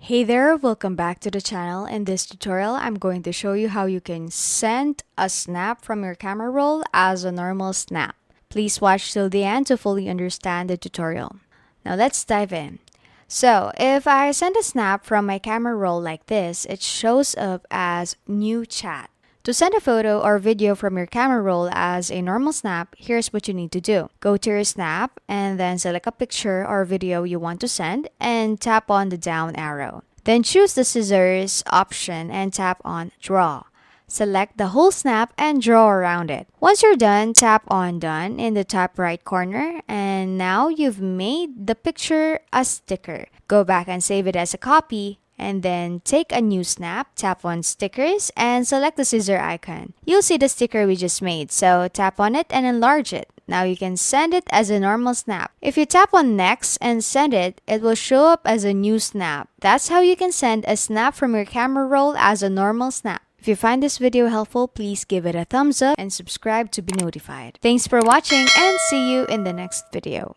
Hey there, welcome back to the channel. In this tutorial, I'm going to show you how you can send a snap from your camera roll as a normal snap. Please watch till the end to fully understand the tutorial. Now let's dive in. So if I send a snap from my camera roll like this, it shows up as new chat. To send a photo or video from your camera roll as a normal snap, here's what you need to do. Go to your snap and then select a picture or video you want to send and tap on the down arrow. Then choose the scissors option and tap on draw. Select the whole snap and draw around it. Once you're done, tap on done in the top right corner, and now you've made the picture a sticker. Go back and save it as a copy. And then take a new snap, tap on stickers, and select the scissor icon. You'll see the sticker we just made, so tap on it and enlarge it. Now you can send it as a normal snap. If you tap on next and send it, it will show up as a new snap. That's how you can send a snap from your camera roll as a normal snap. If you find this video helpful, please give it a thumbs up and subscribe to be notified. Thanks for watching and see you in the next video.